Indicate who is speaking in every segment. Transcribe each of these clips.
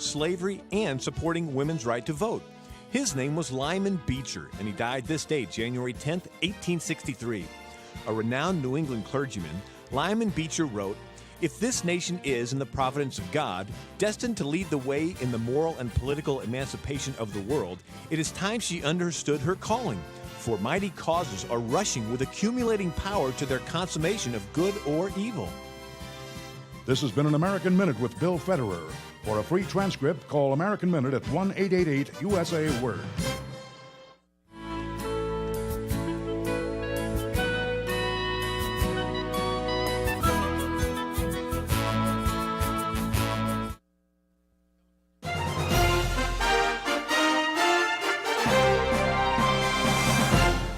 Speaker 1: slavery, and supporting women's right to vote. His name was Lyman Beecher, and he died this day, January 10th, 1863. A renowned New England clergyman, Lyman Beecher wrote, "If this nation is, in the providence of God, destined to lead the way in the moral and political emancipation of the world, it is time she understood her calling. For mighty causes are rushing with accumulating power to their consummation of good or evil."
Speaker 2: This has been an American Minute with Bill Federer. For a free transcript, call American Minute at 1-888-USA-WORD.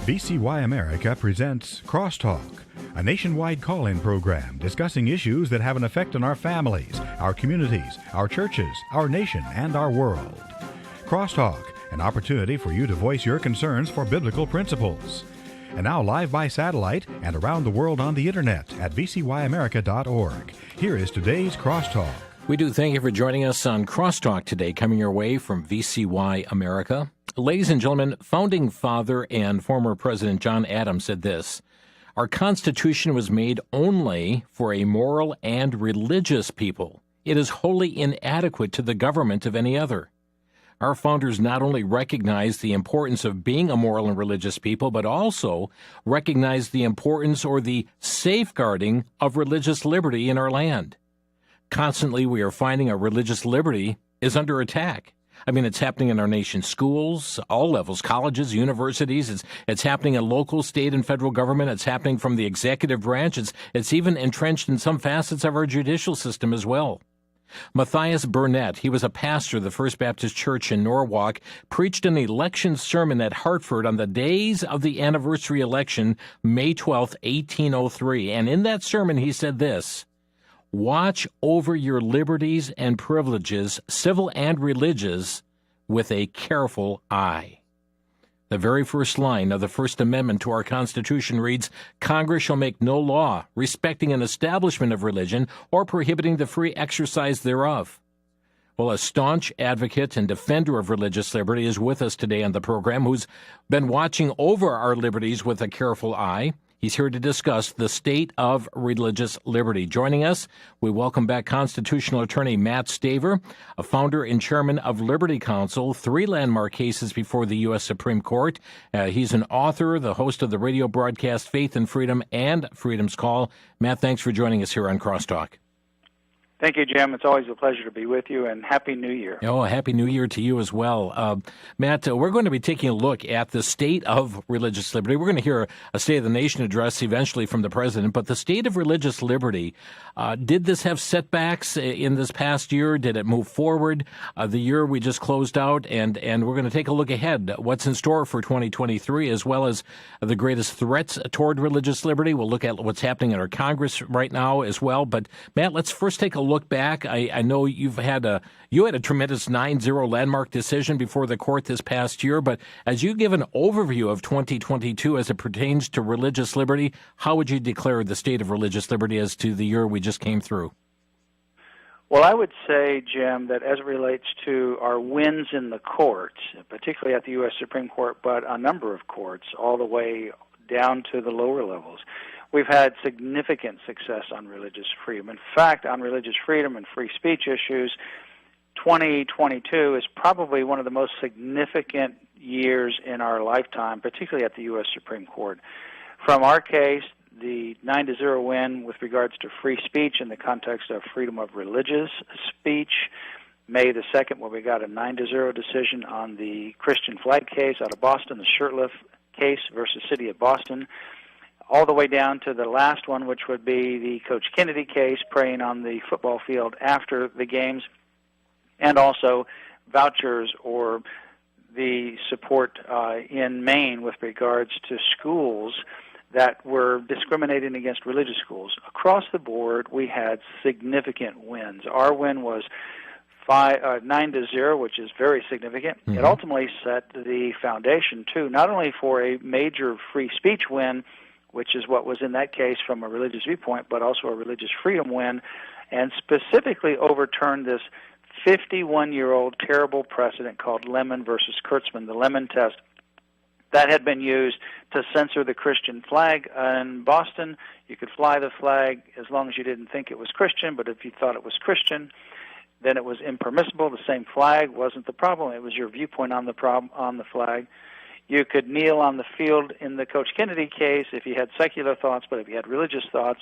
Speaker 3: VCY America presents Crosstalk, a nationwide call-in program discussing issues that have an effect on our families, our communities, our churches, our nation, and our world. Crosstalk, an opportunity for you to voice your concerns for biblical principles. And now live by satellite and around the world on the internet at VCYAmerica.org. Here is today's Crosstalk.
Speaker 4: We do thank you for joining us on Crosstalk today, coming your way from VCY America. Ladies and gentlemen, founding father and former President John Adams said this: "Our Constitution was made only for a moral and religious people. It is wholly inadequate to the government of any other." Our founders not only recognized the importance of being a moral and religious people, but also recognized the importance or the safeguarding of religious liberty in our land. Constantly, we are finding our religious liberty is under attack. I mean, it's happening in our nation's schools, all levels, colleges, universities. It's happening in local, state, and federal government. It's happening from the executive branch. It's even entrenched in some facets of our judicial system as well. Matthias Burnett, he was a pastor of the First Baptist Church in Norwalk, preached an election sermon at Hartford on the days of the anniversary election, May 12, 1803. And in that sermon, he said this: "Watch over your liberties and privileges, civil and religious, with a careful eye." The very first line of the First Amendment to our Constitution reads, "Congress shall make no law respecting an establishment of religion or prohibiting the free exercise thereof." Well, a staunch advocate and defender of religious liberty is with us today on the program, who's been watching over our liberties with a careful eye. He's here to discuss the state of religious liberty. Joining us, we welcome back constitutional attorney Matt Staver, a founder and chairman of Liberty Counsel, 3 landmark cases before the U.S. Supreme Court. He's an author, the host of the radio broadcast Faith and Freedom and Freedom's Call. Matt, thanks for joining us here on Crosstalk.
Speaker 5: Thank you, Jim. It's always a pleasure to be with you, and Happy New Year.
Speaker 4: Oh, Happy New Year to you as well. Matt, we're going to be taking a look at the state of religious liberty. We're going to hear a State of the Nation address eventually from the president, but the state of religious liberty, did this have setbacks in this past year? Did it move forward? The year we just closed out, and we're going to take a look ahead, what's in store for 2023, as well as the greatest threats toward religious liberty. We'll look at what's happening in our Congress right now as well. But, Matt, let's first take a look back. I know you had a tremendous 9-0 landmark decision before the court this past year, but as you give an overview of 2022 as it pertains to religious liberty, how would you declare the state of religious liberty as to the year we just came through?
Speaker 5: Well, I would say, Jim, that as it relates to our wins in the courts, particularly at the U.S. Supreme Court, but a number of courts all the way down to the lower levels, we've had significant success on religious freedom. In fact, on religious freedom and free speech issues, 2022 is probably one of the most significant years in our lifetime, particularly at the U.S. Supreme Court. From our case, the 9-0 win with regards to free speech in the context of freedom of religious speech, May the 2nd, where we got a 9-0 decision on the Christian flag case out of Boston, the Shurtleff case versus City of Boston, all the way down to the last one, which would be the Coach Kennedy case, praying on the football field after the games, and also vouchers or the support in Maine with regards to schools that were discriminating against religious schools. Across the board, we had significant wins. Our win was 9-0, which is very significant. Mm-hmm. It ultimately set the foundation, too, not only for a major free speech win, which is what was in that case from a religious viewpoint, but also a religious freedom win, and specifically overturned this 51-year-old terrible precedent called Lemon versus Kurtzman, the Lemon test. That had been used to censor the Christian flag in Boston. You could fly the flag as long as you didn't think it was Christian, but if you thought it was Christian, then it was impermissible. The same flag wasn't the problem. It was your viewpoint on the flag. You could kneel on the field in the Coach Kennedy case if you had secular thoughts, but if you had religious thoughts,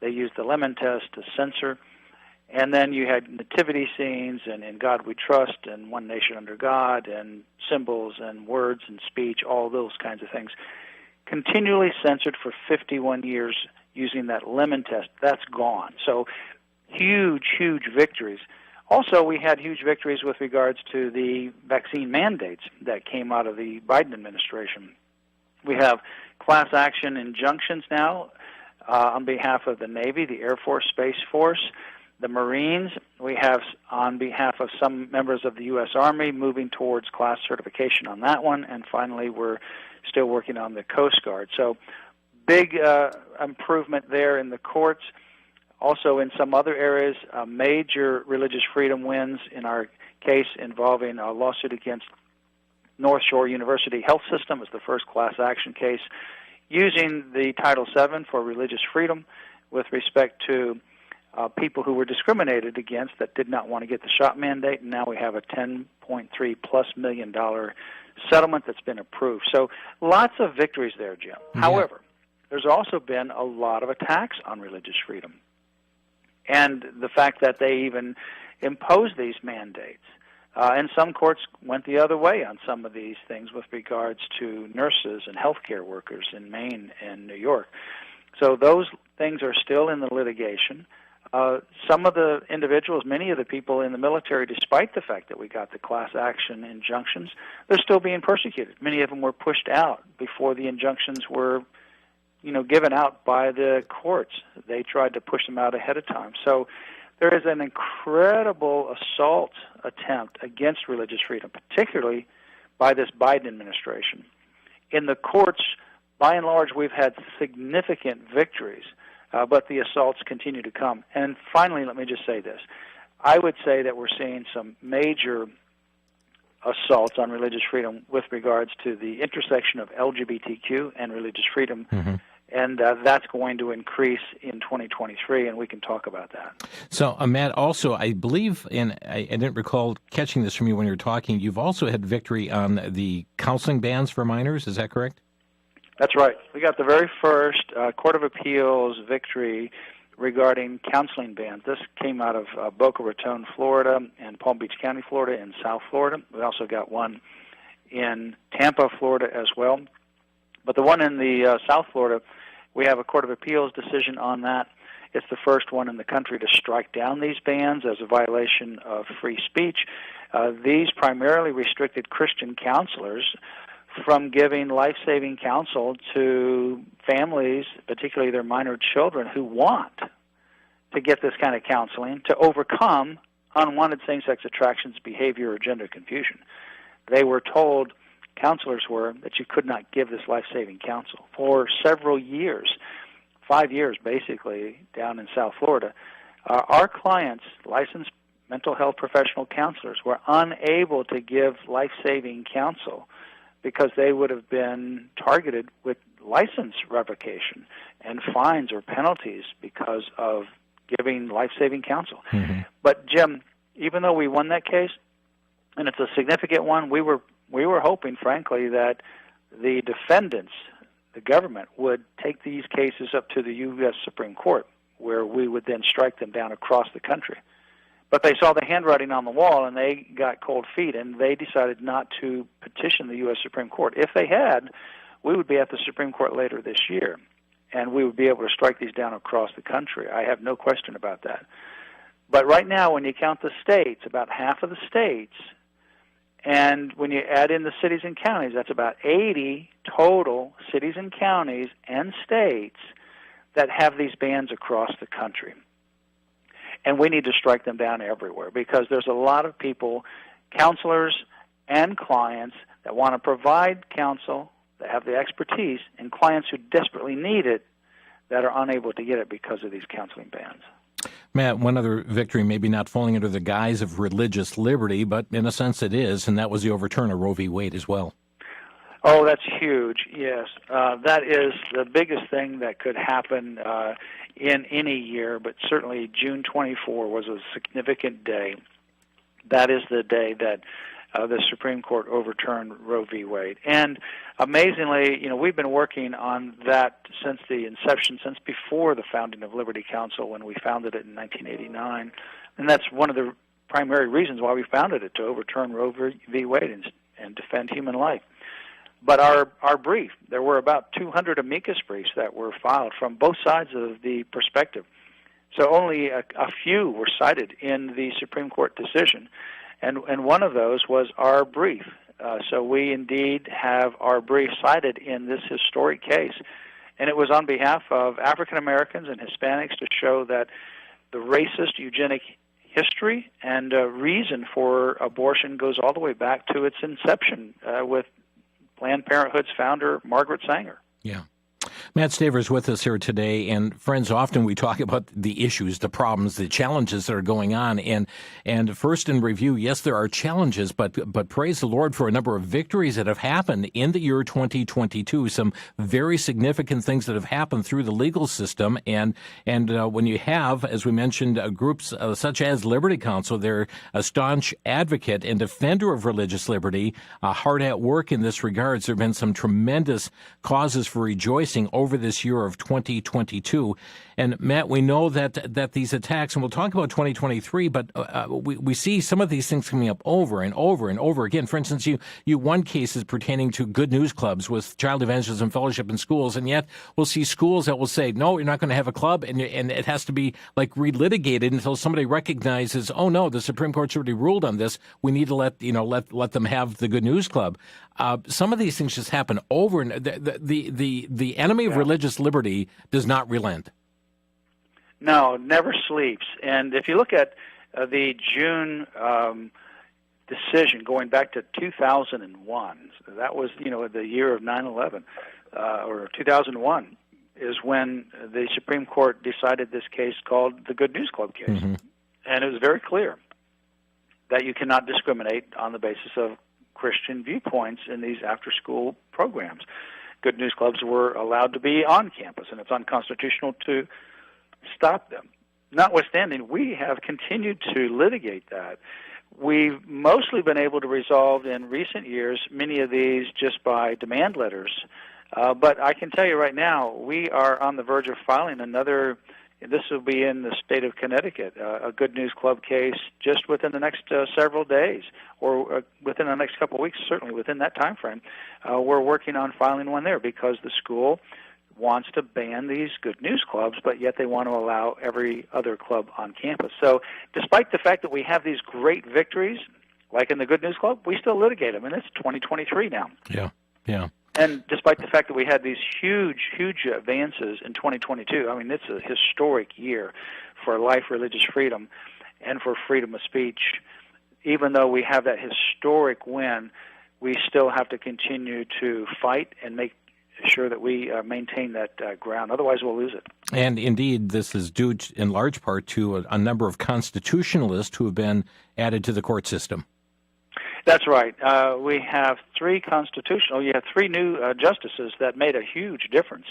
Speaker 5: they used the Lemon test to censor. And then you had nativity scenes and In God We Trust and One Nation Under God and symbols and words and speech, all those kinds of things. Continually censored for 51 years using that Lemon test. That's gone. So huge, huge victories. Also, we had huge victories with regards to the vaccine mandates that came out of the Biden administration. We have class action injunctions now on behalf of the Navy, the Air Force, Space Force, the Marines. We have on behalf of some members of the U.S. Army moving towards class certification on that one. And finally, we're still working on the Coast Guard. So big improvement there in the courts. Also in some other areas, major religious freedom wins in our case involving a lawsuit against North Shore University Health System. It's the first class action case using the Title VII for religious freedom with respect to people who were discriminated against that did not want to get the shot mandate, and now we have a $10.3+ million settlement that's been approved. So lots of victories there, Jim. Yeah. However, there's also been a lot of attacks on religious freedom. And the fact that they even imposed these mandates. And some courts went the other way on some of these things with regards to nurses and healthcare workers in Maine and New York. So those things are still in the litigation. Some of the individuals, many of the people in the military, despite the fact that we got the class action injunctions, they're still being persecuted. Many of them were pushed out before the injunctions were given out by the courts. They tried to push them out ahead of time. So there is an incredible assault attempt against religious freedom, particularly by this Biden administration. In the courts, by and large, we've had significant victories, but the assaults continue to come. And finally, let me just say this. I would say that we're seeing some major assaults on religious freedom with regards to the intersection of LGBTQ and religious freedom. Mm-hmm. And that's going to increase in 2023, and we can talk about that.
Speaker 4: So, Matt, also, I believe, and I didn't recall catching this from you when you were talking, you've also had victory on the counseling bans for minors. Is that correct?
Speaker 5: That's right. We got the very first Court of Appeals victory regarding counseling bans. This came out of Boca Raton, Florida, and Palm Beach County, Florida, and South Florida. We also got one in Tampa, Florida, as well. But the one in the South Florida, we have a Court of Appeals decision on that. It's the first one in the country to strike down these bans as a violation of free speech. These primarily restricted Christian counselors from giving life-saving counsel to families, particularly their minor children, who want to get this kind of counseling to overcome unwanted same-sex attractions, behavior, or gender confusion. They were told, counselors were, that you could not give this life-saving counsel. For several years, 5 years basically, down in South Florida, our clients, licensed mental health professional counselors, were unable to give life-saving counsel because they would have been targeted with license revocation and fines or penalties because of giving life-saving counsel. Mm-hmm. But, Jim, even though we won that case, and it's a significant one, we were hoping, frankly, that the defendants, the government, would take these cases up to the U.S. Supreme Court, where we would then strike them down across the country. But they saw the handwriting on the wall, and they got cold feet, and they decided not to petition the U.S. Supreme Court. If they had, we would be at the Supreme Court later this year, and we would be able to strike these down across the country. I have no question about that. But right now, when you count the states, about half of the states, and when you add in the cities and counties, that's about 80 total cities and counties and states that have these bans across the country. And we need to strike them down everywhere because there's a lot of people, counselors and clients, that want to provide counsel, that have the expertise, and clients who desperately need it that are unable to get it because of these counseling bans.
Speaker 4: Matt, one other victory, maybe not falling under the guise of religious liberty, but in a sense it is, and that was the overturn of Roe v. Wade as well.
Speaker 5: Oh, that's huge, yes. That is the biggest thing that could happen in any year, but certainly June 24 was a significant day. That is the day that the Supreme Court overturned Roe v. Wade. And amazingly, we've been working on that since the inception, since before the founding of Liberty Counsel when we founded it in 1989. And that's one of the primary reasons why we founded it, to overturn Roe v. Wade and defend human life. But our brief, there were about 200 amicus briefs that were filed from both sides of the perspective. So only a few were cited in the Supreme Court decision, and one of those was our brief. So we indeed have our brief cited in this historic case, and it was on behalf of African Americans and Hispanics to show that the racist eugenic history and reason for abortion goes all the way back to its inception with Planned Parenthood's founder, Margaret Sanger.
Speaker 4: Yeah. Matt Staver's with us here today, and friends, often we talk about the issues, the problems, the challenges that are going on, and first in review, yes, there are challenges, but praise the Lord for a number of victories that have happened in the year 2022, some very significant things that have happened through the legal system, and when you have, as we mentioned, groups such as Liberty Counsel, they're a staunch advocate and defender of religious liberty, hard at work in this regard. There have been some tremendous causes for rejoicing over this year of 2022. And Matt, we know that these attacks, and we'll talk about 2023, but we see some of these things coming up over and over and over again. For instance, you won cases pertaining to good news clubs with child evangelism fellowship in schools, and yet we'll see schools that will say, no, you're not going to have a club, and it has to be like relitigated until somebody recognizes, oh no, the Supreme Court's already ruled on this. We need to let them have the good news club. Some of these things just happen over, and the enemy of religious liberty does not relent.
Speaker 5: No, never sleeps. And if you look at the June decision going back to 2001, so that was, the year of 9/11, or 2001, is when the Supreme Court decided this case called the Good News Club case. Mm-hmm. And it was very clear that you cannot discriminate on the basis of Christian viewpoints in these after-school programs. Good News Clubs were allowed to be on campus, and it's unconstitutional to stop them. Notwithstanding, we have continued to litigate that. We've mostly been able to resolve in recent years many of these just by demand letters. But I can tell you right now, we are on the verge of filing another, this will be in the state of Connecticut, a Good News Club case just within the next several days, or within the next couple of weeks, certainly within that time frame. We're working on filing one there because the school wants to ban these Good News Clubs, but yet they want to allow every other club on campus. So despite the fact that we have these great victories, like in the Good News Club, we still litigate them, and it's 2023 now.
Speaker 4: Yeah.
Speaker 5: And despite the fact that we had these huge advances in 2022, I mean, it's a historic year for life, religious freedom, and for freedom of speech. Even though we have that historic win, we still have to continue to fight and make sure that we maintain that ground. Otherwise, we'll lose it.
Speaker 4: And indeed, this is due in large part to a number of constitutionalists who have been added to the court system.
Speaker 5: That's right. We have three new justices that made a huge difference.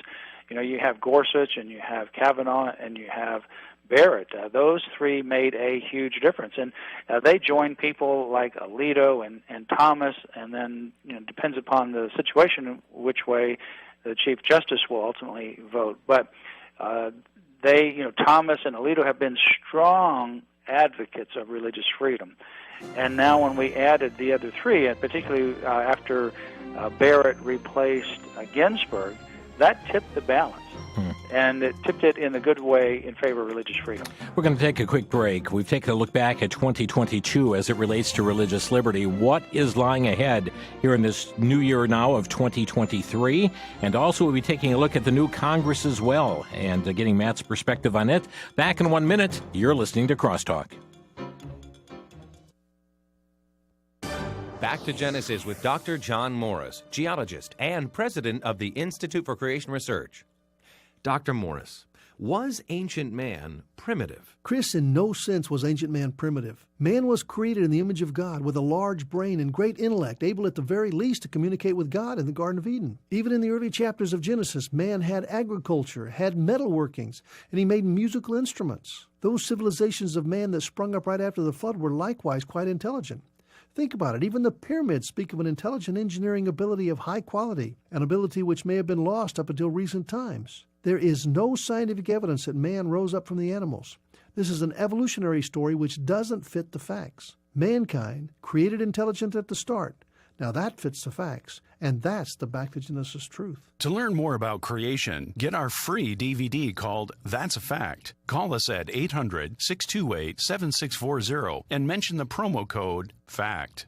Speaker 5: You have Gorsuch, and you have Kavanaugh, and you have Barrett. Those three made a huge difference, and they joined people like Alito and Thomas, and then depends upon the situation which way the Chief Justice will ultimately vote. But Thomas and Alito have been strong advocates of religious freedom. And now when we added the other three, and particularly after Barrett replaced Ginsburg, that tipped the balance. And it tipped it in a good way in favor of religious freedom. We're
Speaker 4: going to take a quick break. We've taken a look back at 2022 as it relates to religious liberty. What is lying ahead here in this new year now of 2023? And also we'll be taking a look at the new Congress as well and getting Matt's perspective on it. Back in 1 minute, you're listening to Crosstalk.
Speaker 6: Back to Genesis with Dr. John Morris, geologist and president of the Institute for Creation Research. Dr. Morris, Was ancient man primitive?
Speaker 7: Chris, in no sense was ancient man primitive. Man was created in the image of God with a large brain and great intellect, able at the very least to communicate with God in the Garden of Eden. Even in the early chapters of Genesis, man had agriculture, had metalworkings, and he made musical instruments. Those civilizations of man that sprung up right after the flood were likewise quite intelligent. Think about it. Even the pyramids speak of an intelligent engineering ability of high quality, an ability which may have been lost up until recent times. There is no scientific evidence that man rose up from the animals. This is an evolutionary story which doesn't fit the facts. Mankind created intelligence at the start. Now that fits the facts, and that's the back to Genesis truth.
Speaker 8: To learn more about creation, get our free DVD called That's a Fact. Call us at 800-628-7640 and mention the promo code FACT.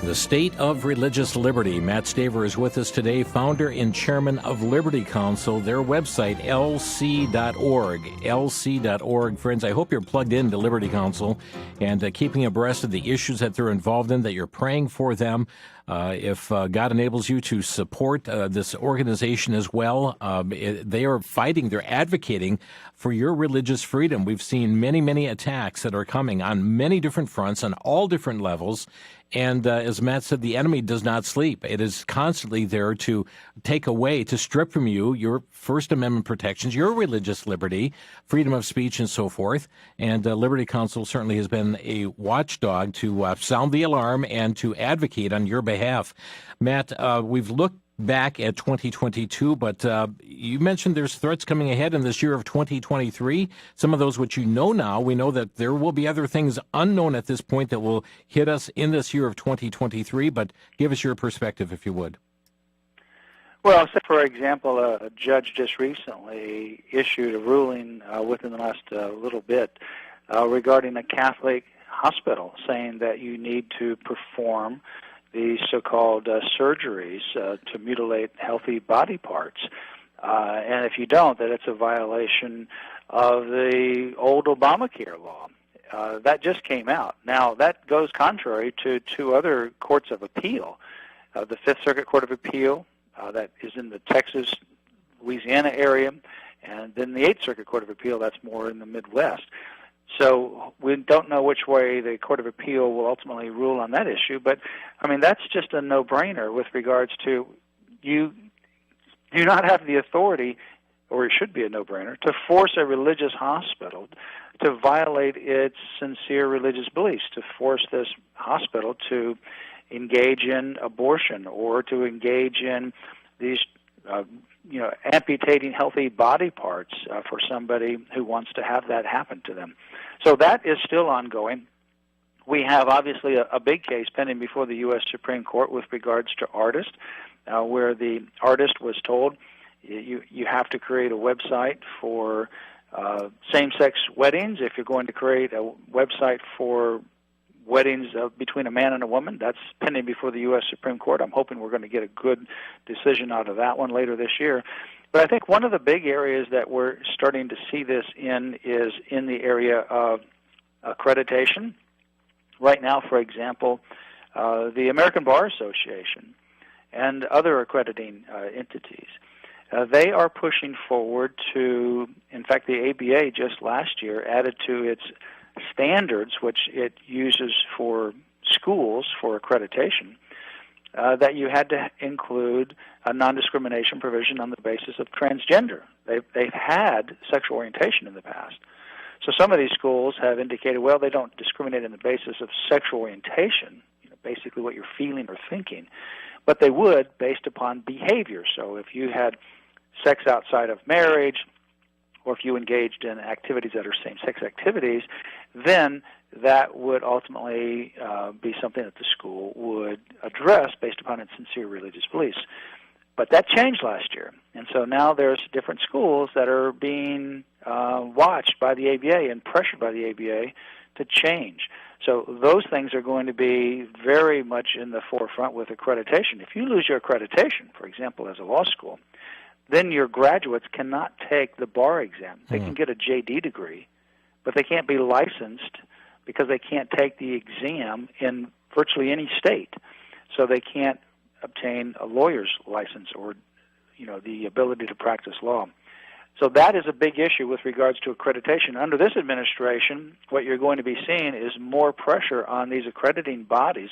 Speaker 4: The State of Religious Liberty. Matt Staver is with us today, founder and chairman of Liberty Counsel. Their website, lc.org. lc.org. Friends, I hope you're plugged into Liberty Counsel and keeping abreast of the issues that they're involved in, that you're praying for them. If God enables you to support this organization as well, they are fighting, they're advocating for your religious freedom. We've seen many, many attacks that are coming on many different fronts, on all different levels. And as Matt said, the enemy does not sleep. It is constantly there to take away, to strip from you your First Amendment protections, your religious liberty, freedom of speech, and so forth. And Liberty Counsel certainly has been a watchdog to sound the alarm and to advocate on your behalf. Matt, we've looked back at 2022, but you mentioned there's threats coming ahead in this year of 2023. Some of those which you know now, we know that there will be other things unknown at this point that will hit us in this year of 2023, but give us your perspective, if you would.
Speaker 5: Well, so for example, a judge just recently issued a ruling within the last little bit regarding a Catholic hospital, saying that you need to perform the so-called surgeries to mutilate healthy body parts. And if you don't, that it's a violation of the old Obamacare law. That just came out. Now, that goes contrary to two other courts of appeal. The Fifth Circuit Court of Appeal, that is in the Texas, Louisiana area, and then the Eighth Circuit Court of Appeal, that's more in the Midwest. So we don't know which way the Court of Appeal will ultimately rule on that issue, but, I mean, that's just a no-brainer with regards to you do not have the authority, or it should be a no-brainer, to force a religious hospital to violate its sincere religious beliefs, to force this hospital to engage in abortion or to engage in these amputating healthy body parts for somebody who wants to have that happen to them. So that is still ongoing. We have obviously a big case pending before the U.S. Supreme Court with regards to artists, where the artist was told you have to create a website for same-sex weddings. If you're going to create a website for weddings between a man and a woman, that's pending before the U.S. Supreme Court. I'm hoping we're going to get a good decision out of that one later this year. But I think one of the big areas that we're starting to see this in is in the area of accreditation. Right now, for example, the American Bar Association and other accrediting entities, they are pushing forward to, in fact, the ABA just last year added to its standards, which it uses for schools for accreditation, that you had to include a non-discrimination provision on the basis of transgender. They've had sexual orientation in the past. So some of these schools have indicated, well, they don't discriminate on the basis of sexual orientation, basically what you're feeling or thinking, but they would based upon behavior. So if you had sex outside of marriage, or if you engaged in activities that are same-sex activities, then that would ultimately be something that the school would address based upon its sincere religious beliefs. But that changed last year, and so now there's different schools that are being watched by the ABA and pressured by the ABA to change. So those things are going to be very much in the forefront with accreditation. If you lose your accreditation, for example, as a law school, then your graduates cannot take the bar exam. They can get a JD degree, but they can't be licensed because they can't take the exam in virtually any state, so they can't obtain a lawyer's license or, the ability to practice law. So that is a big issue with regards to accreditation. Under this administration, what you're going to be seeing is more pressure on these accrediting bodies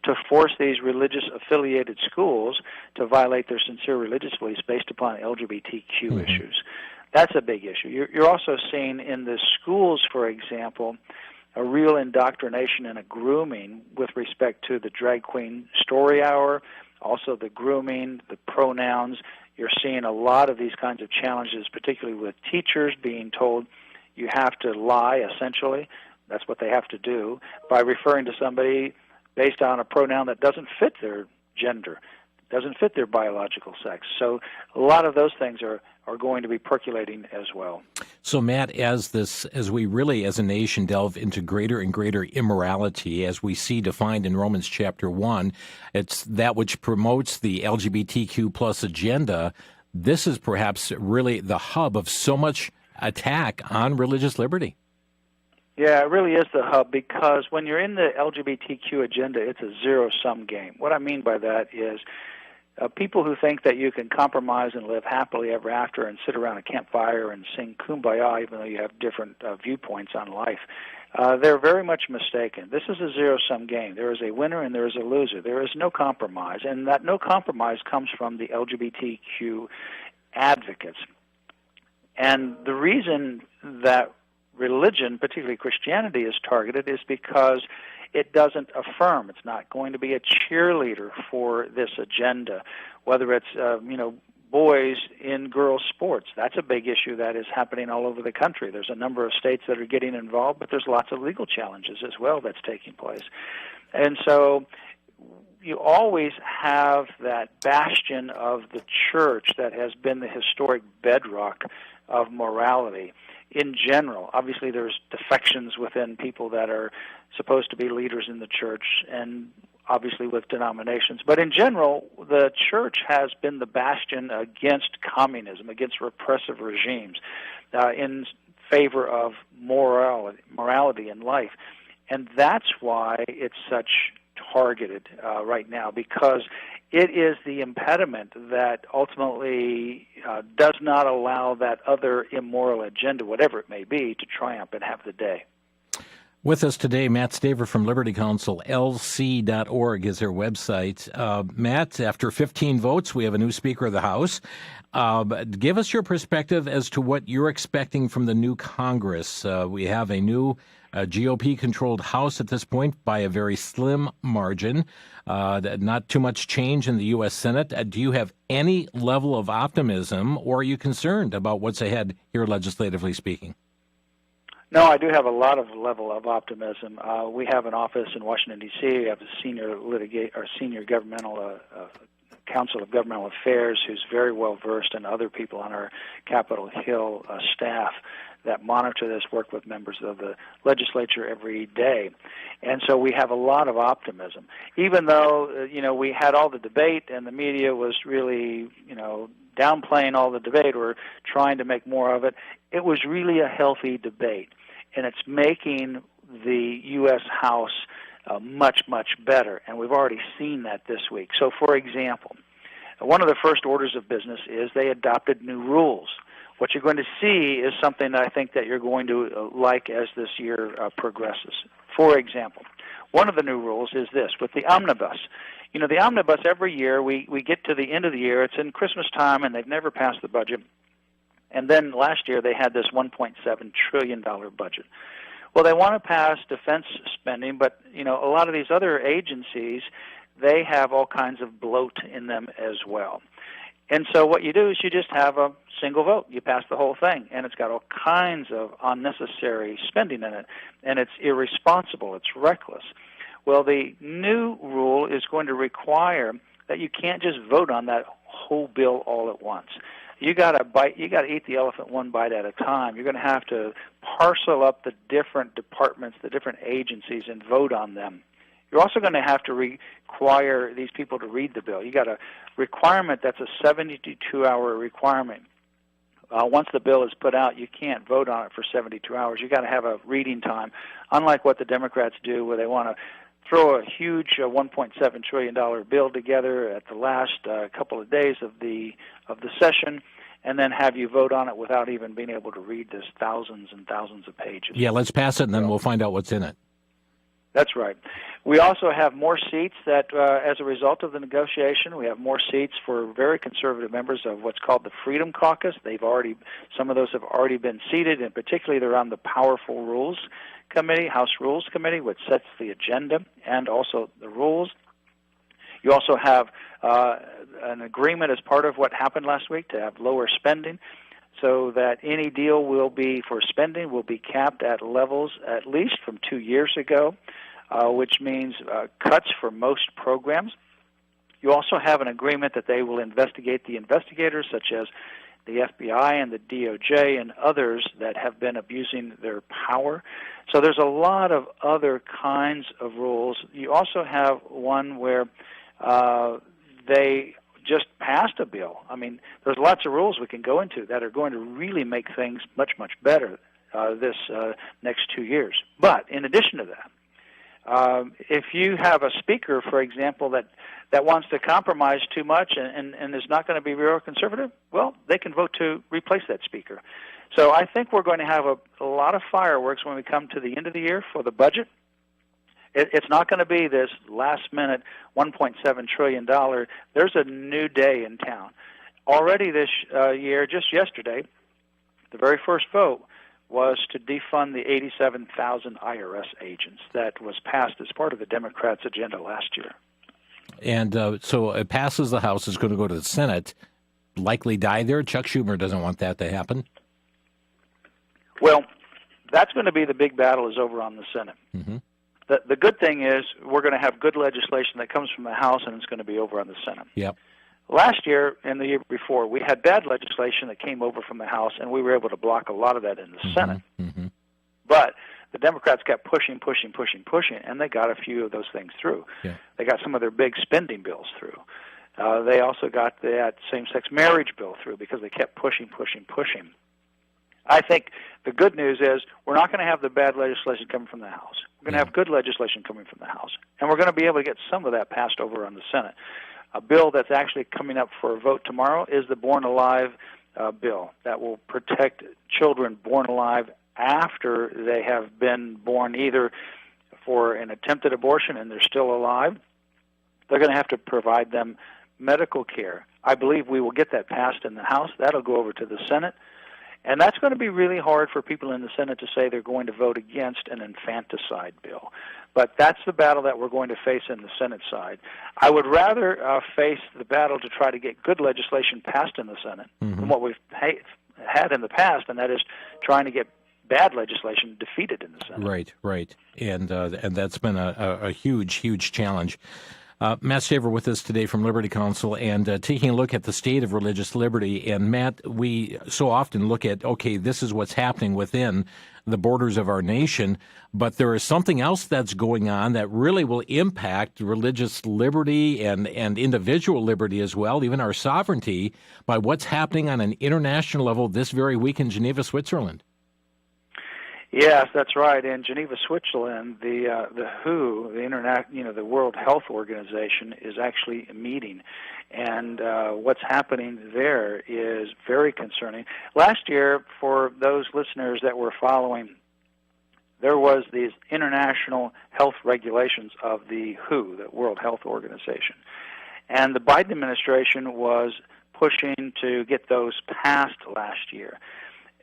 Speaker 5: to force these religious-affiliated schools to violate their sincere religious beliefs based upon LGBTQ issues. That's a big issue. You're also seeing in the schools, for example, a real indoctrination and a grooming with respect to the drag queen story hour, also the grooming, the pronouns. You're seeing a lot of these kinds of challenges, particularly with teachers being told you have to lie, essentially. That's what they have to do, by referring to somebody based on a pronoun that doesn't fit their gender, doesn't fit their biological sex. So a lot of those things are going to be percolating as well.
Speaker 4: So, Matt, as we really as a nation delve into greater and greater immorality, as we see defined in Romans chapter 1, it's that which promotes the LGBTQ plus agenda. This is perhaps really the hub of so much attack on religious liberty.
Speaker 5: Yeah, it really is the hub, because when you're in the LGBTQ agenda, it's a zero-sum game. What I mean by that is people who think that you can compromise and live happily ever after and sit around a campfire and sing Kumbaya even though you have different viewpoints on life, they're very much mistaken. This is a zero-sum game. There is a winner and there is a loser. There is no compromise, and that no compromise comes from the LGBTQ advocates. And the reason that religion, particularly Christianity, is targeted is because it doesn't affirm. It's not going to be a cheerleader for this agenda, whether it's, boys in girls' sports. That's a big issue that is happening all over the country. There's a number of states that are getting involved, but there's lots of legal challenges as well that's taking place. And so you always have that bastion of the church that has been the historic bedrock of morality. In general, obviously there's defections within people that are supposed to be leaders in the church, and obviously with denominations. But in general, the church has been the bastion against communism, against repressive regimes, in favor of morality in life. And that's why it's such targeted right now, because it is the impediment that ultimately does not allow that other immoral agenda, whatever it may be, to triumph and have the day.
Speaker 4: With us today, Matt Staver from Liberty Counsel. LC.org is their website. Matt, after 15 votes, we have a new Speaker of the House. Give us your perspective as to what you're expecting from the new Congress. We have a new GOP-controlled House at this point by a very slim margin. Not too much change in the U.S. Senate. Do you have any level of optimism, or are you concerned about what's ahead here, legislatively speaking?
Speaker 5: No, I do have a lot of level of optimism. We have an office in Washington, D.C. We have a senior governmental Council of Governmental Affairs who's very well versed, and other people on our Capitol Hill staff that monitor this, work with members of the legislature every day. And so we have a lot of optimism. Even though, we had all the debate and the media was really, downplaying all the debate or trying to make more of it, it was really a healthy debate. And it's making the U.S. House much, much better. And we've already seen that this week. So, for example, one of the first orders of business is they adopted new rules. What you're going to see is something that I think that you're going to like as this year progresses. For example, one of the new rules is this, with the omnibus. The omnibus, every year, we get to the end of the year, it's in Christmas time, and they've never passed the budget. And then last year they had this $1.7 trillion budget. Well, they want to pass defense spending, but, a lot of these other agencies, they have all kinds of bloat in them as well. And so what you do is you just have a single vote. You pass the whole thing, and it's got all kinds of unnecessary spending in it, and it's irresponsible. It's reckless. Well, the new rule is going to require that you can't just vote on that whole bill all at once. You got to eat the elephant one bite at a time. You're going to have to parcel up the different departments, the different agencies, and vote on them. You're also going to have to require these people to read the bill. You got a requirement that's a 72-hour requirement. Once the bill is put out, you can't vote on it for 72 hours. You got to have a reading time, unlike what the Democrats do, where they want to throw a huge $1.7 trillion bill together at the last couple of days of the session, and then have you vote on it without even being able to read this thousands and thousands of pages.
Speaker 4: Yeah, let's pass it, and then we'll find out what's in it.
Speaker 5: That's right. We also have more seats that, as a result of the negotiation, we have more seats for very conservative members of what's called the Freedom Caucus. Some of those have already been seated, and particularly they're on the Powerful Rules Committee, House Rules Committee, which sets the agenda and also the rules. You also have an agreement as part of what happened last week to have lower spending, so that any deal for spending will be capped at levels at least from 2 years ago, which means cuts for most programs. You also have an agreement that they will investigate the investigators, such as the FBI and the DOJ and others that have been abusing their power. So there's a lot of other kinds of rules. You also have one where they just passed a bill. I mean, there's lots of rules we can go into that are going to really make things much, much better this next 2 years. But in addition to that, if you have a speaker, for example, that wants to compromise too much and is not going to be real conservative, well, they can vote to replace that speaker. So I think we're going to have a lot of fireworks when we come to the end of the year for the budget. It's not going to be this last-minute $1.7 trillion. There's a new day in town. Already this year, just yesterday, the very first vote was to defund the 87,000 IRS agents that was passed as part of the Democrats' agenda last year.
Speaker 4: And so it passes the House. It's going to go to the Senate, likely die there. Chuck Schumer doesn't want that to happen.
Speaker 5: Well, that's going to be the big battle is over on the Senate.
Speaker 4: Mm-hmm.
Speaker 5: The good thing is we're going to have good legislation that comes from the House, and it's going to be over on the Senate.
Speaker 4: Yep.
Speaker 5: Last year and the year before, we had bad legislation that came over from the House, and we were able to block a lot of that in the Senate.
Speaker 4: Mm-hmm.
Speaker 5: But the Democrats kept pushing, and they got a few of those things through.
Speaker 4: Yeah.
Speaker 5: They got some of their big spending bills through. They also got that same-sex marriage bill through because they kept pushing. I think the good news is we're not going to have the bad legislation coming from the House. We're going to have good legislation coming from the House, and we're going to be able to get some of that passed over on the Senate. A bill that's actually coming up for a vote tomorrow is the Born Alive bill that will protect children born alive after they have been born either for an attempted abortion and they're still alive. They're going to have to provide them medical care. I believe we will get that passed in the House. That'll go over to the Senate. And that's going to be really hard for people in the Senate to say they're going to vote against an infanticide bill. But that's the battle that we're going to face in the Senate side. I would rather face the battle to try to get good legislation passed in the Senate than what we've had in the past, and that is trying to get bad legislation defeated in the Senate.
Speaker 4: Right. And that's been a huge challenge. Matt Staver with us today from Liberty Counsel, and taking a look at the state of religious liberty. And Matt, we so often look at, okay, this is what's happening within the borders of our nation, but there is something else that's going on that really will impact religious liberty and individual liberty as well, even our sovereignty, by what's happening on an international level this very week in Geneva, Switzerland.
Speaker 5: Yes, that's right. In Geneva, Switzerland, the WHO, the World Health Organization, is actually meeting, and what's happening there is very concerning. Last year, for those listeners that were following, there was these international health regulations of the WHO, the World Health Organization, and the Biden administration was pushing to get those passed last year.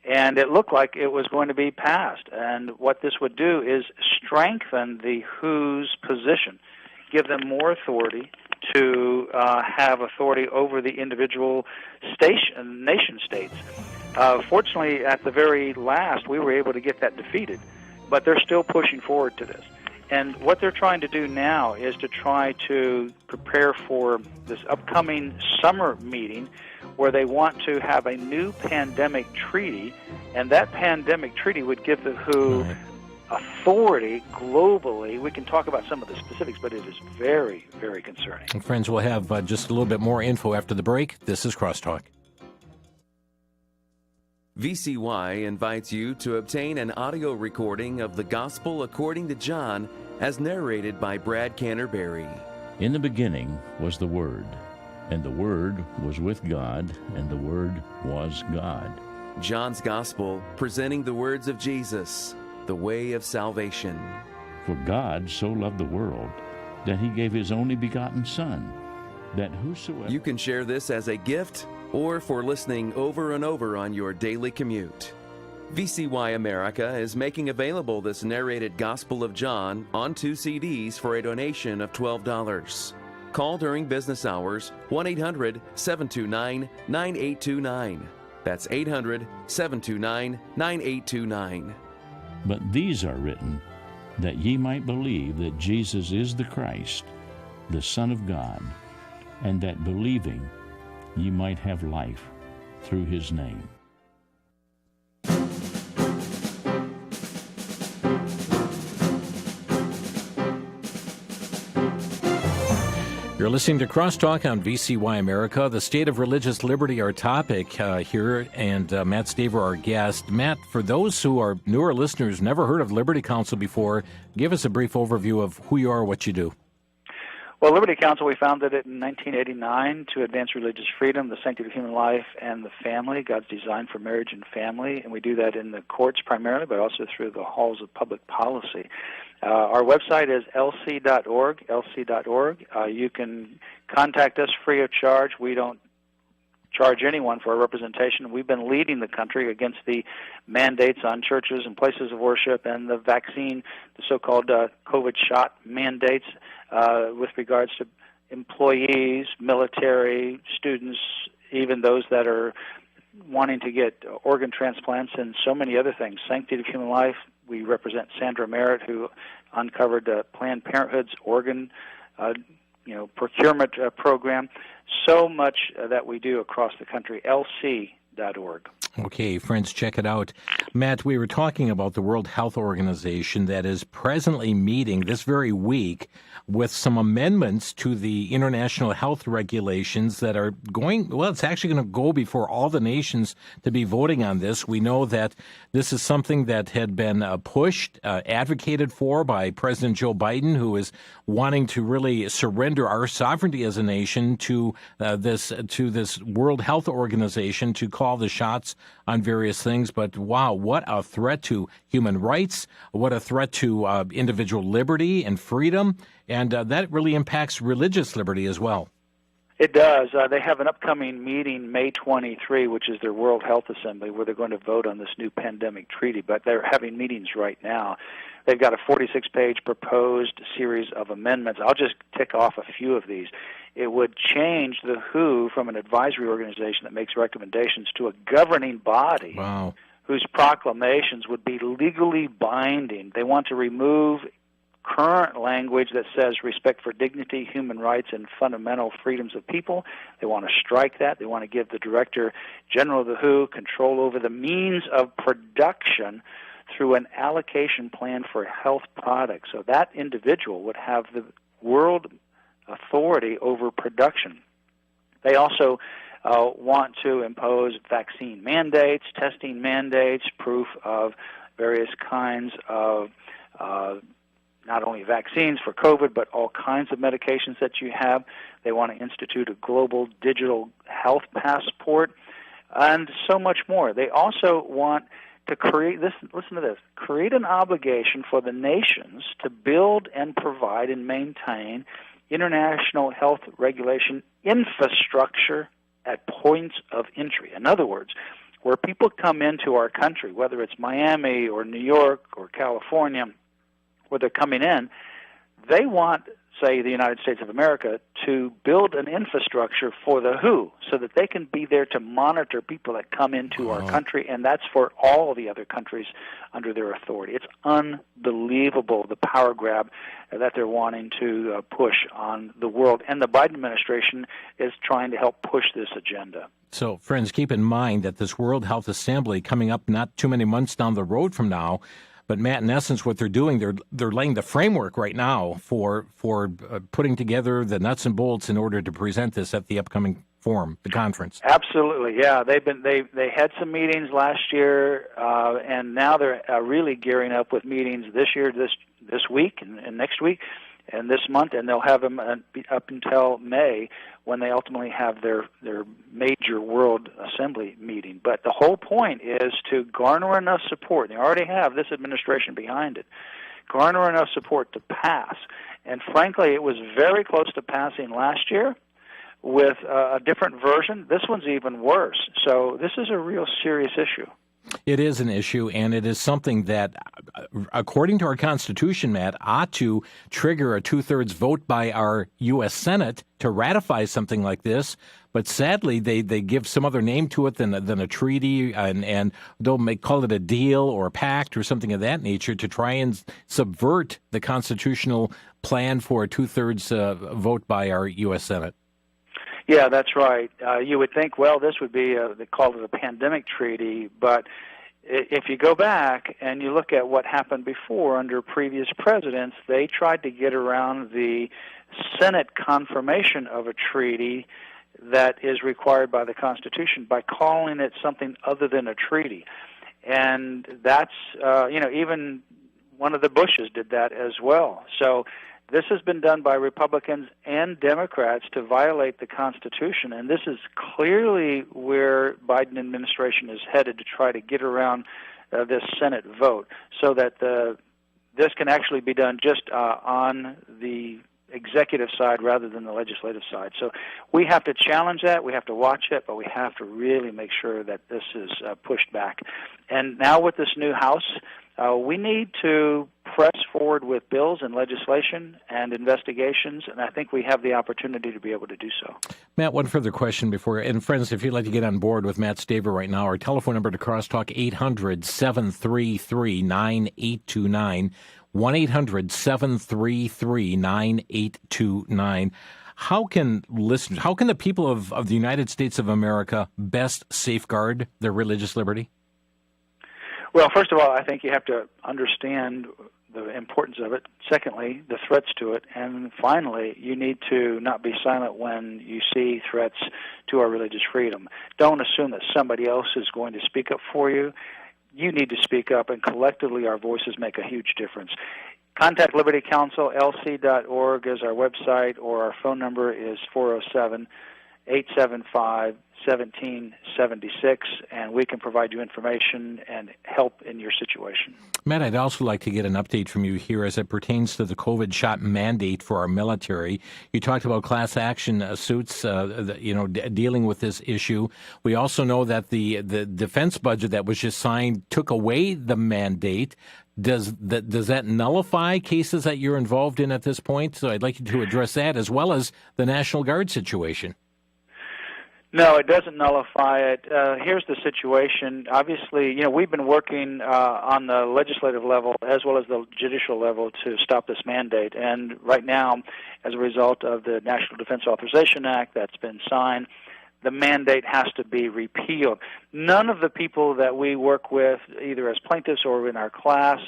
Speaker 5: And it looked like it was going to be passed. And what this would do is strengthen the WHO's position, give them more authority to have authority over the individual nation states. Fortunately, at the very last, we were able to get that defeated, but they're still pushing forward to this. And what they're trying to do now is to try to prepare for this upcoming summer meeting where they want to have a new pandemic treaty, and that pandemic treaty would give the WHO authority globally. We can talk about some of the specifics, but it is very, very concerning.
Speaker 4: And friends, we'll have just a little bit more info after the break. This is Crosstalk.
Speaker 9: VCY invites you to obtain an audio recording of the Gospel according to John as narrated by Brad Canterbury.
Speaker 10: In the beginning was the Word, and the Word was with God, and the Word was God.
Speaker 9: John's Gospel, presenting the words of Jesus, the way of salvation.
Speaker 10: For God so loved the world that he gave his only begotten Son, that whosoever...
Speaker 9: You can share this as a gift or for listening over and over on your daily commute. VCY America is making available this narrated Gospel of John on 2 CDs for a donation of $12. Call during business hours 1-800-729-9829. That's 800-729-9829.
Speaker 10: But these are written that ye might believe that Jesus is the Christ, the Son of God, and that believing ye might have life through his name.
Speaker 4: You're listening to Crosstalk on VCY America. The state of religious liberty, our topic here, and Matt Staver, our guest. Matt, for those who are newer listeners, never heard of Liberty Counsel before, give us a brief overview of who you are, what you do.
Speaker 5: Well, Liberty Counsel, we founded it in 1989 to advance religious freedom, the sanctity of human life, and the family, God's design for marriage and family. And we do that in the courts primarily, but also through the halls of public policy. Our website is lc.org, lc.org. You can contact us free of charge. We don't charge anyone for our representation. We've been leading the country against the mandates on churches and places of worship and the vaccine, the so-called COVID shot mandates with regards to employees, military, students, even those that are wanting to get organ transplants and so many other things. Sanctity of human life. We represent Sandra Merritt, who uncovered Planned Parenthood's organ procurement program. So much that we do across the country. lc.org.
Speaker 4: Okay, friends, check it out. Matt, we were talking about the World Health Organization that is presently meeting this very week with some amendments to the international health regulations that are going, well, it's actually going to go before all the nations to be voting on this. We know that this is something that had been pushed, advocated for by President Joe Biden, who is wanting to really surrender our sovereignty as a nation to this World Health Organization to call the shots on various things. But wow, what a threat to human rights, what a threat to individual liberty and freedom, and that really impacts religious liberty as well.
Speaker 5: It does. They have an upcoming meeting May 23, which is their World Health Assembly, where they're going to vote on this new pandemic treaty, but they're having meetings right now. They've got a 46-page proposed series of amendments. I'll just tick off a few of these. It would change the WHO from an advisory organization that makes recommendations to a governing body.
Speaker 4: Wow.
Speaker 5: Whose proclamations would be legally binding. They want to remove current language that says respect for dignity, human rights, and fundamental freedoms of people. They want to strike that. They want to give the Director General of the WHO control over the means of production through an allocation plan for health products. So that individual would have the world authority over production. They also want to impose vaccine mandates, testing mandates, proof of various kinds of not only vaccines for COVID, but all kinds of medications that you have. They want to institute a global digital health passport, and so much more. They also want to create this, listen to this, create an obligation for the nations to build and provide and maintain international health regulation infrastructure at points of entry. In other words, where people come into our country, whether it's Miami or New York or California, where they're coming in, they want, say, the United States of America to build an infrastructure for the WHO so that they can be there to monitor people that come into our country, and that's for all the other countries under their authority. It's unbelievable, the power grab that they're wanting to push on the world, and the Biden administration is trying to help push this agenda.
Speaker 4: So, friends, keep in mind that this World Health Assembly coming up not too many months down the road from now. But Matt, in essence, what they're doing, they're laying the framework right now for putting together the nuts and bolts in order to present this at the upcoming forum, the conference.
Speaker 5: Absolutely, yeah. They had some meetings last year, and now they're really gearing up with meetings this year, this week, and next week, and this month, and they'll have them up until May when they ultimately have their major World Assembly meeting. But the whole point is to garner enough support. They already have this administration behind it. Garner enough support to pass. And frankly, it was very close to passing last year with a different version. This one's even worse. So this is a real serious issue.
Speaker 4: It is an issue, and it is something that, according to our Constitution, Matt, ought to trigger a two-thirds vote by our U.S. Senate to ratify something like this. But sadly, they give some other name to it than a treaty, and they'll call it a deal or a pact or something of that nature to try and subvert the constitutional plan for a two-thirds vote by our U.S. Senate.
Speaker 5: Yeah, that's right. You would think, well, this would be, they called it a pandemic treaty, but if you go back and you look at what happened before under previous presidents, they tried to get around the Senate confirmation of a treaty that is required by the Constitution by calling it something other than a treaty. And that's, even one of the Bushes did that as well. So this has been done by Republicans and Democrats to violate the Constitution, and this is clearly where Biden administration is headed to try to get around this Senate vote so that this can actually be done just on the executive side rather than the legislative side. So we have to challenge that, we have to watch it, but we have to really make sure that this is pushed back. And now with this new House, we need to press forward with bills and legislation and investigations, and I think we have the opportunity to be able to do so.
Speaker 4: Matt, one further question before, and friends, if you'd like to get on board with Matt Staver right now, our telephone number to Crosstalk, 800-733-9829, 1-800-733-9829. How can the people of the United States of America best safeguard their religious liberty?
Speaker 5: Well, first of all, I think you have to understand the importance of it. Secondly, the threats to it. And finally, you need to not be silent when you see threats to our religious freedom. Don't assume that somebody else is going to speak up for you. You need to speak up, and collectively our voices make a huge difference. Contact Liberty Counsel, lc.org is our website, or our phone number is 407-875-1776, and we can provide you information and help in your situation.
Speaker 4: Matt, I'd also like to get an update from you here as it pertains to the COVID shot mandate for our military. You talked about class action suits, dealing with this issue. We also know that the defense budget that was just signed took away the mandate. Does that nullify cases that you're involved in at this point? So I'd like you to address that as well as the National Guard situation.
Speaker 5: No, it doesn't nullify it. Here's the situation. Obviously, we've been working on the legislative level as well as the judicial level to stop this mandate. And right now, as a result of the National Defense Authorization Act that's been signed, the mandate has to be repealed. None of the people that we work with, either as plaintiffs or in our class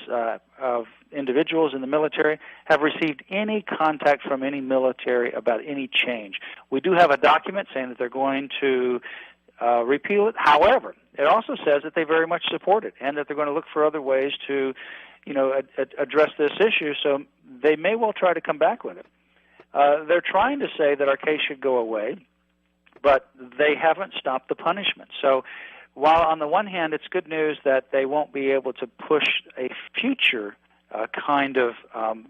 Speaker 5: of individuals in the military, have received any contact from any military about any change. We do have a document saying that they're going to repeal it. However, it also says that they very much support it and that they're going to look for other ways to, address this issue. So they may well try to come back with it. They're trying to say that our case should go away, but they haven't stopped the punishment. So while on the one hand it's good news that they won't be able to push a future kind of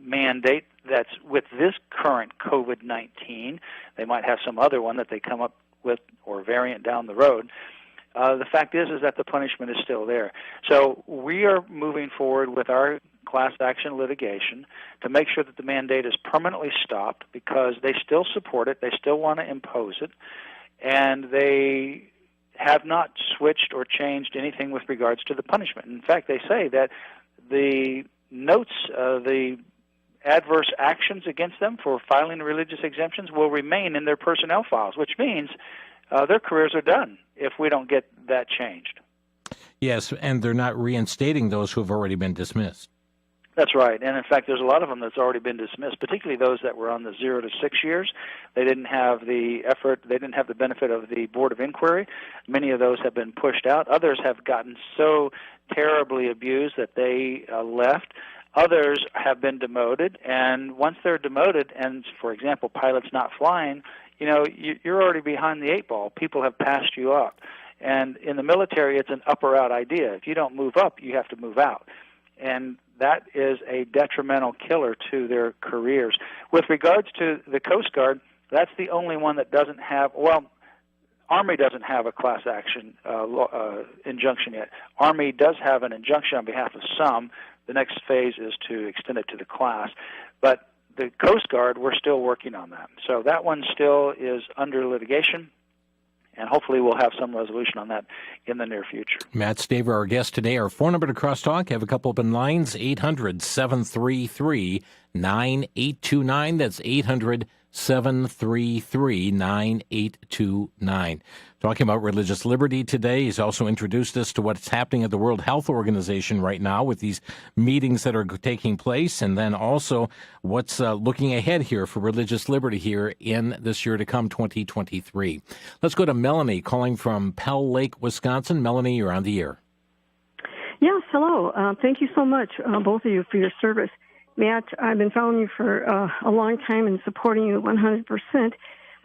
Speaker 5: mandate that's with this current COVID-19, they might have some other one that they come up with or variant down the road. The fact is that the punishment is still there. So we are moving forward with our class action litigation to make sure that the mandate is permanently stopped because they still support it, they still want to impose it, and they have not switched or changed anything with regards to the punishment. In fact, they say that the notes, the adverse actions against them for filing religious exemptions will remain in their personnel files, which means their careers are done if we don't get that changed.
Speaker 4: Yes, and they're not reinstating those who have already been dismissed.
Speaker 5: That's right, and in fact, there's a lot of them that's already been dismissed, particularly those that were on the 0 to 6 years. They didn't have the effort, they didn't have the benefit of the Board of Inquiry. Many of those have been pushed out. Others have gotten so terribly abused that they left. Others have been demoted, and once they're demoted, and for example, pilots not flying, you're already behind the 8 ball. People have passed you up. And in the military, it's an up or out idea. If you don't move up, you have to move out. And that is a detrimental killer to their careers. With regards to the Coast Guard, that's the only one that doesn't have, Army doesn't have a class action injunction yet. Army does have an injunction on behalf of some. The next phase is to extend it to the class. But the Coast Guard, we're still working on that. So that one still is under litigation, and hopefully we'll have some resolution on that in the near future.
Speaker 4: Matt Staver, our guest today. Our phone number to Crosstalk, have a couple open lines, 800-733-9829. That's 800-733-9829. Talking about religious liberty today. He's also introduced us to what's happening at the World Health Organization right now with these meetings that are taking place, and then also what's looking ahead here for religious liberty here in this year to come, 2023. Let's go to Melanie calling from Pell Lake, Wisconsin. Melanie, you're on the air.
Speaker 11: Yes, hello. Thank you so much, both of you, for your service. Matt, I've been following you for a long time and supporting you 100%.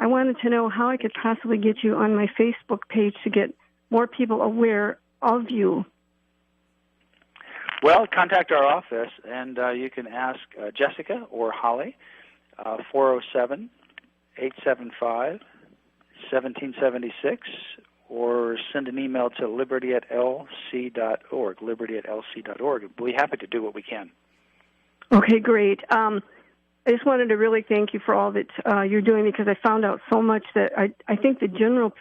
Speaker 11: I wanted to know how I could possibly get you on my Facebook page to get more people aware of you.
Speaker 5: Well, contact our office, and you can ask Jessica or Holly, 407-875-1776, or send an email to liberty@lc.org, liberty@lc.org. We'll be happy to do what we can.
Speaker 11: Okay, great. I just wanted to really thank you for all that you're doing, because I found out so much that I think a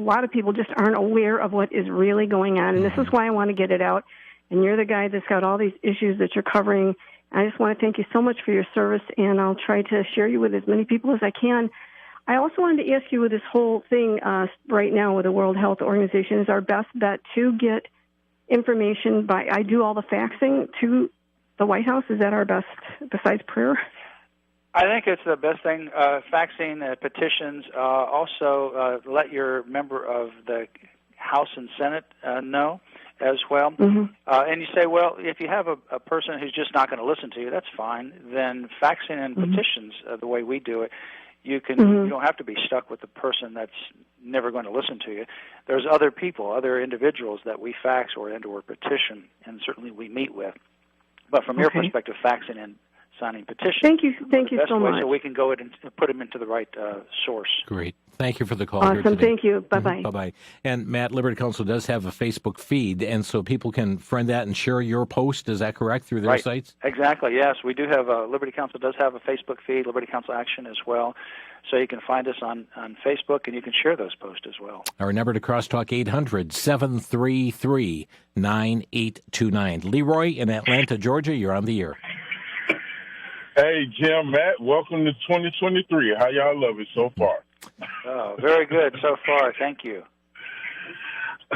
Speaker 11: lot of people just aren't aware of what is really going on, and this is why I want to get it out. And you're the guy that's got all these issues that you're covering. I just want to thank you so much for your service, and I'll try to share you with as many people as I can. I also wanted to ask you, with this whole thing right now with the World Health Organization, is our best bet to get information I do all the faxing to the White House? Is that our best, besides prayer?
Speaker 5: I think it's the best thing, faxing petitions. Also, let your member of the House and Senate know as well. Mm-hmm. And you say, well, if you have a person who's just not going to listen to you, that's fine. Then faxing and petitions, the way we do it, you don't have to be stuck with the person that's never going to listen to you. There's other people, other individuals that we fax or petition, and certainly we meet with. But from your perspective, faxing and signing petitions.
Speaker 11: Thank you so much.
Speaker 5: So we can go and put them into the right source.
Speaker 4: Great. Thank you for the call.
Speaker 11: Awesome. Thank you. Bye-bye.
Speaker 4: Bye-bye. And Matt, Liberty Counsel does have a Facebook feed, and so people can friend that and share your post. Is that correct, through their sites?
Speaker 5: Exactly, yes. We do have Liberty Counsel does have a Facebook feed, Liberty Counsel Action as well. So you can find us on Facebook, and you can share those posts as well. Our number to Crosstalk,
Speaker 4: 800-733-9829. Leroy in Atlanta, Georgia, you're on the air.
Speaker 12: Hey, Jim, Matt, welcome to 2023. How y'all love it so far?
Speaker 5: Oh, very good so far. Thank you.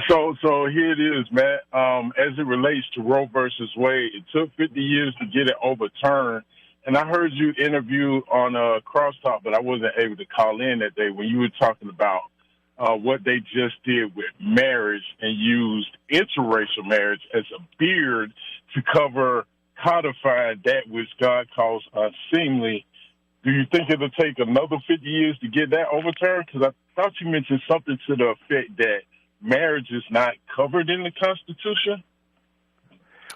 Speaker 12: So here it is, Matt. As it relates to Roe versus Wade, it took 50 years to get it overturned. And I heard you interview on Crosstalk, but I wasn't able to call in that day when you were talking about what they just did with marriage and used interracial marriage as a beard to codify that which God calls unseemly. Do you think it'll take another 50 years to get that overturned? Because I thought you mentioned something to the effect that marriage is not covered in the Constitution.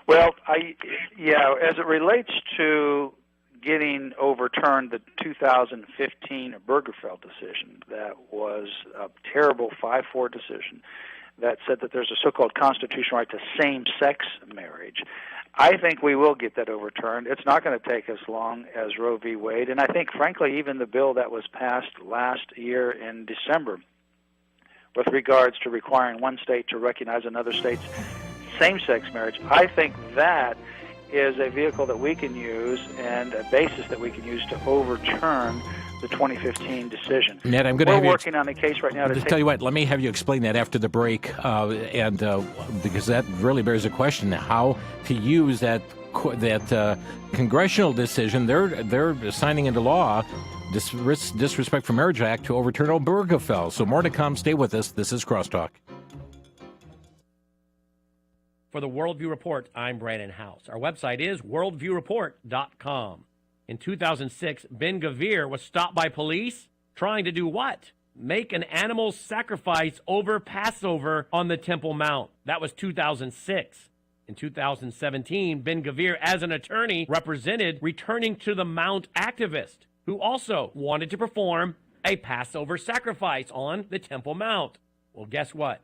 Speaker 5: Well, as it relates to getting overturned the 2015 Bergerfeld decision, that was a terrible 5-4 decision that said that there's a so-called constitutional right to same-sex marriage. I think we will get that overturned. It's not going to take as long as Roe v. Wade, and I think, frankly, even the bill that was passed last year in December with regards to requiring one state to recognize another state's same-sex marriage, I think that is a vehicle that we can use and a basis that we can use to overturn the 2015 decision.
Speaker 4: Ned, I'm going to have
Speaker 5: We're working on a case right now to
Speaker 4: tell you what, let me have you explain that after the break, because that really bears a question, how to use that congressional decision, they're signing into law Disrespect for Marriage Act to overturn Obergefell. So more to come. Stay with us. This is Crosstalk.
Speaker 13: For the Worldview Report, I'm Brandon House. Our website is worldviewreport.com. In 2006, Ben Gvir was stopped by police trying to do what? Make an animal sacrifice over Passover on the Temple Mount. That was 2006. In 2017, Ben Gvir, as an attorney, represented returning to the Mount activist who also wanted to perform a Passover sacrifice on the Temple Mount. Well, guess what?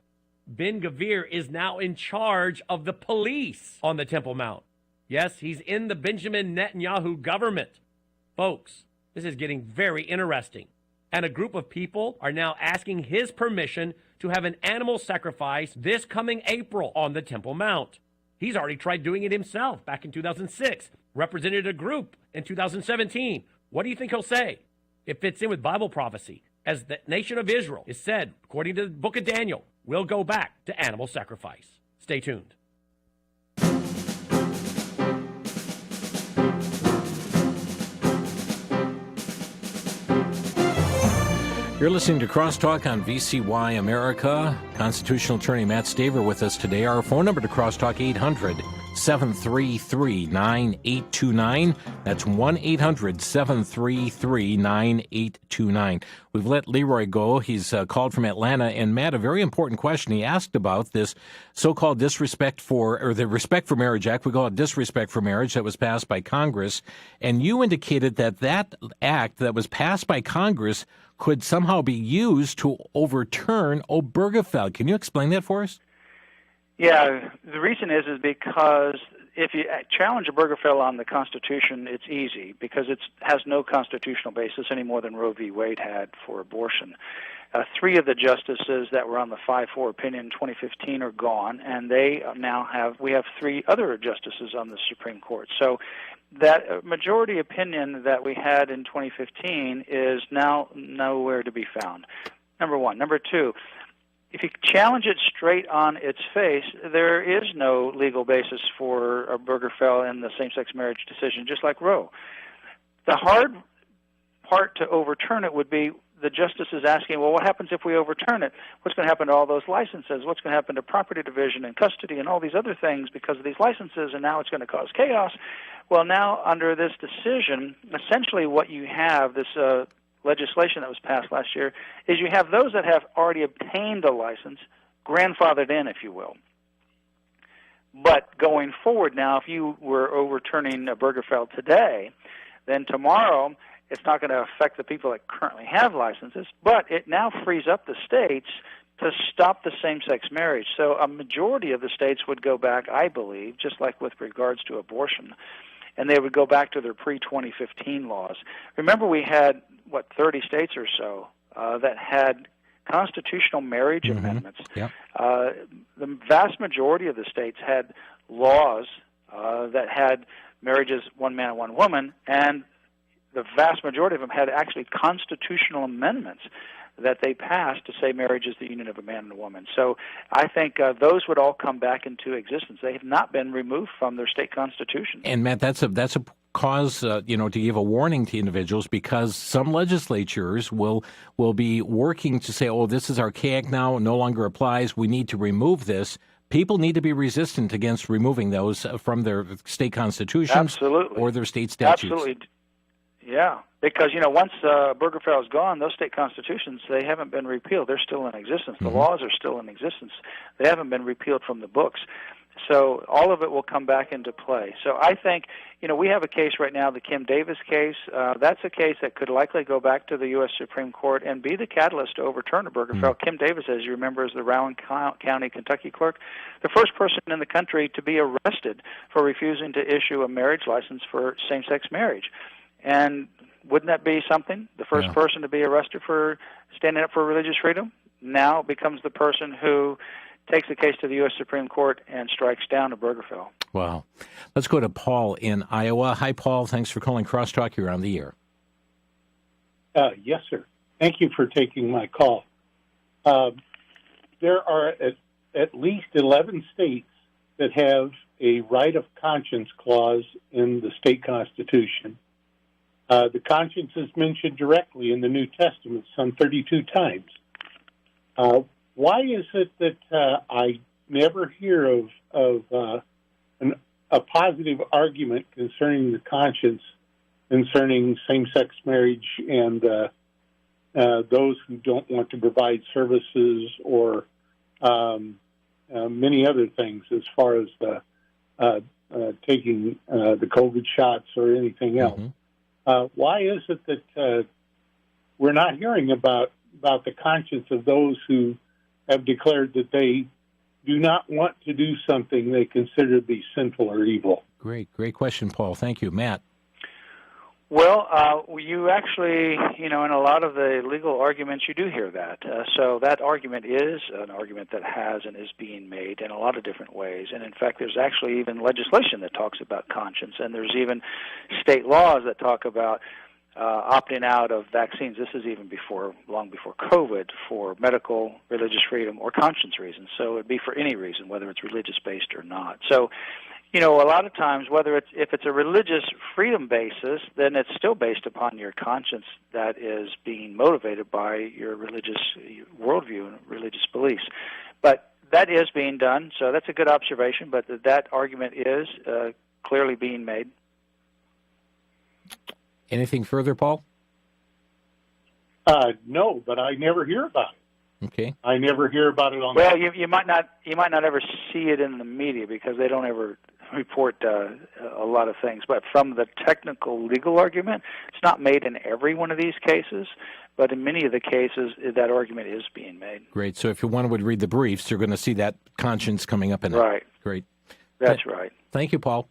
Speaker 13: Ben Gvir is now in charge of the police on the Temple Mount. Yes, he's in the Benjamin Netanyahu government. Folks, this is getting very interesting. And a group of people are now asking his permission to have an animal sacrifice this coming April on the Temple Mount. He's already tried doing it himself back in 2006, represented a group in 2017. What do you think he'll say? It fits in with Bible prophecy, as the nation of Israel is said, according to the book of Daniel, will go back to animal sacrifice. Stay tuned.
Speaker 4: You're listening to Crosstalk on VCY America. Constitutional attorney Matt Staver with us today. Our phone number to Crosstalk, 800-733-9829. That's 1-800-733-9829. We've let Leroy go. He's called from Atlanta. And Matt, a very important question. He asked about this so-called the Respect for Marriage Act. We call it Disrespect for Marriage that was passed by Congress. And you indicated that act that was passed by Congress could somehow be used to overturn Obergefell. Can you explain that for us?
Speaker 5: Yeah, the reason is because if you challenge Obergefell on the Constitution, it's easy because it has no constitutional basis any more than Roe v. Wade had for abortion. Three of the justices that were on the 5-4 opinion in 2015 are gone, and we have three other justices on the Supreme Court. So that majority opinion that we had in 2015 is now nowhere to be found, number one. Number two, if you challenge it straight on its face, there is no legal basis for Obergefell in the same-sex marriage decision, just like Roe. The hard part to overturn it would be the justice is asking, well, what happens if we overturn it? What's going to happen to all those licenses? What's going to happen to property division and custody and all these other things because of these licenses, and now it's going to cause chaos? Well, now under this decision, essentially what you have, this legislation that was passed last year, is you have those that have already obtained a license, grandfathered in, if you will. But going forward now, if you were overturning Obergefell today, then tomorrow it's not going to affect the people that currently have licenses, but it now frees up the states to stop the same-sex marriage. So a majority of the states would go back, I believe, just like with regards to abortion, and they would go back to their pre-2015 laws. Remember, we had, 30 states or so that had constitutional marriage amendments.
Speaker 4: Yep.
Speaker 5: The vast majority of the states had laws that had marriages one man and one woman, and the vast majority of them had actually constitutional amendments that they passed to say marriage is the union of a man and a woman. So I think those would all come back into existence. They have not been removed from their state constitutions.
Speaker 4: And Matt, that's a cause, to give a warning to individuals, because some legislatures will be working to say, oh, this is archaic now, no longer applies, we need to remove this. People need to be resistant against removing those from their state constitutions.
Speaker 5: Absolutely.
Speaker 4: Or their state statutes.
Speaker 5: Absolutely. Yeah, because, once Obergefell is gone, those state constitutions, they haven't been repealed. They're still in existence. The laws are still in existence. They haven't been repealed from the books. So all of it will come back into play. So I think, we have a case right now, the Kim Davis case. That's a case that could likely go back to the U.S. Supreme Court and be the catalyst to overturn Obergefell. Kim Davis, as you remember, is the Rowan County, Kentucky clerk, the first person in the country to be arrested for refusing to issue a marriage license for same-sex marriage. And wouldn't that be something? The first person to be arrested for standing up for religious freedom now becomes the person who takes the case to the U.S. Supreme Court and strikes down Obergefell.
Speaker 4: Wow. Let's go to Paul in Iowa. Hi, Paul. Thanks for calling Crosstalk. You're on the air.
Speaker 14: Yes, sir. Thank you for taking my call. There are at least 11 states that have a right of conscience clause in the state constitution. The conscience is mentioned directly in the New Testament some 32 times. Why is it that I never hear of a positive argument concerning the conscience, concerning same-sex marriage and those who don't want to provide services or many other things as far as taking the COVID shots or anything else? Why is it that we're not hearing about the conscience of those who have declared that they do not want to do something they consider to be sinful or evil?
Speaker 4: Great question, Paul. Thank you. Matt?
Speaker 5: Well, you actually, in a lot of the legal arguments, you do hear that. So that argument is an argument that has and is being made in a lot of different ways. And in fact, there's actually even legislation that talks about conscience, and there's even state laws that talk about opting out of vaccines. This is even long before COVID, for medical, religious freedom, or conscience reasons. So it would be for any reason, whether it's religious-based or not. So, a lot of times, if it's a religious freedom basis, then it's still based upon your conscience that is being motivated by your religious worldview and religious beliefs. But that is being done, so that's a good observation, but that argument is clearly being made.
Speaker 4: Anything further, Paul?
Speaker 14: No, but I never hear about it.
Speaker 4: Okay.
Speaker 14: I never hear about it on.
Speaker 5: Well, you might not ever see it in the media because they don't ever report a lot of things. But from the technical legal argument, it's not made in every one of these cases, but in many of the cases, that argument is being made.
Speaker 4: Great. So if one would read the briefs, you're going to see that conscience coming up in it.
Speaker 5: Right.
Speaker 4: Great.
Speaker 5: That's right.
Speaker 4: Thank you, Paul.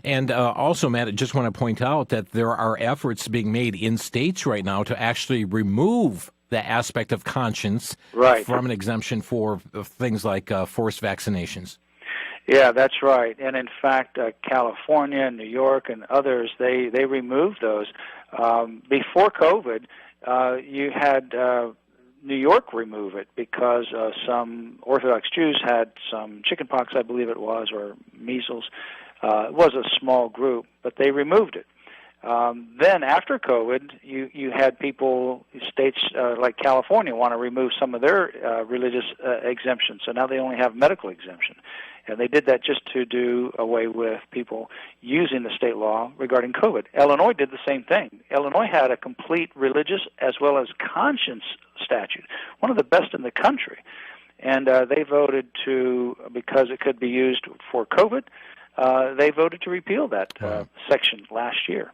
Speaker 4: And also, Matt, I just want to point out that there are efforts being made in states right now to actually remove the aspect of conscience from an exemption for things like forced vaccinations.
Speaker 5: Yeah, that's right. And in fact, California, New York, and others, they removed those. Before COVID, you had New York remove it because some Orthodox Jews had some chickenpox, I believe it was, or measles. It was a small group, but they removed it. Then after COVID, you had states like California want to remove some of their religious exemptions. So now they only have medical exemption. And they did that just to do away with people using the state law regarding COVID. Illinois did the same thing. Illinois had a complete religious as well as conscience statute, one of the best in the country. And they voted because it could be used for COVID, they voted to repeal that section last year.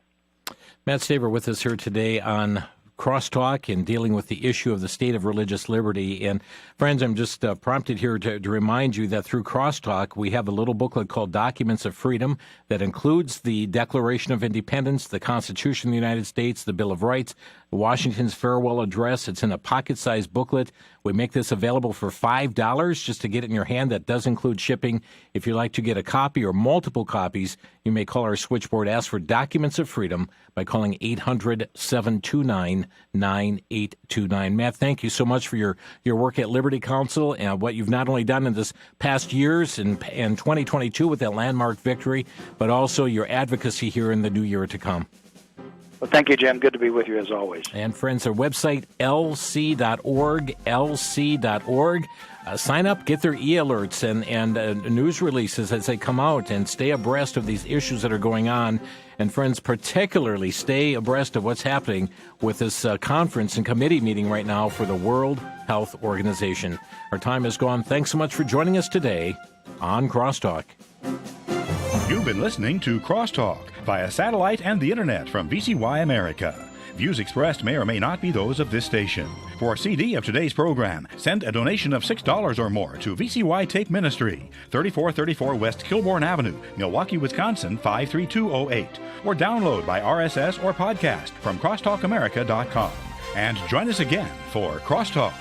Speaker 4: Matt Staver with us here today on Crosstalk and dealing with the issue of the state of religious liberty. And friends, I'm just prompted here to remind you that through Crosstalk, we have a little booklet called Documents of Freedom that includes the Declaration of Independence, the Constitution of the United States, the Bill of Rights, Washington's Farewell Address. It's in a pocket-sized booklet. We make this available for $5 just to get it in your hand. That does include shipping. If you'd like to get a copy or multiple copies, you may call our switchboard. Ask for Documents of Freedom by calling 800-729-9829. Matt, thank you so much for your work at Liberty Counsel and what you've not only done in this past years and 2022 with that landmark victory, but also your advocacy here in the new year to come.
Speaker 5: Well, thank you, Jim. Good to be with you as always.
Speaker 4: And friends, our website, lc.org, lc.org. Sign up, get their e-alerts and news releases as they come out, and stay abreast of these issues that are going on. And friends, particularly stay abreast of what's happening with this conference and committee meeting right now for the World Health Organization. Our time is gone. Thanks so much for joining us today on Crosstalk.
Speaker 3: You've been listening to Crosstalk via satellite and the internet from VCY America. Views expressed may or may not be those of this station. For a CD of today's program, send a donation of $6 or more to VCY Tape Ministry, 3434 West Kilbourne Avenue, Milwaukee, Wisconsin, 53208. Or download by RSS or podcast from crosstalkamerica.com. And join us again for Crosstalk.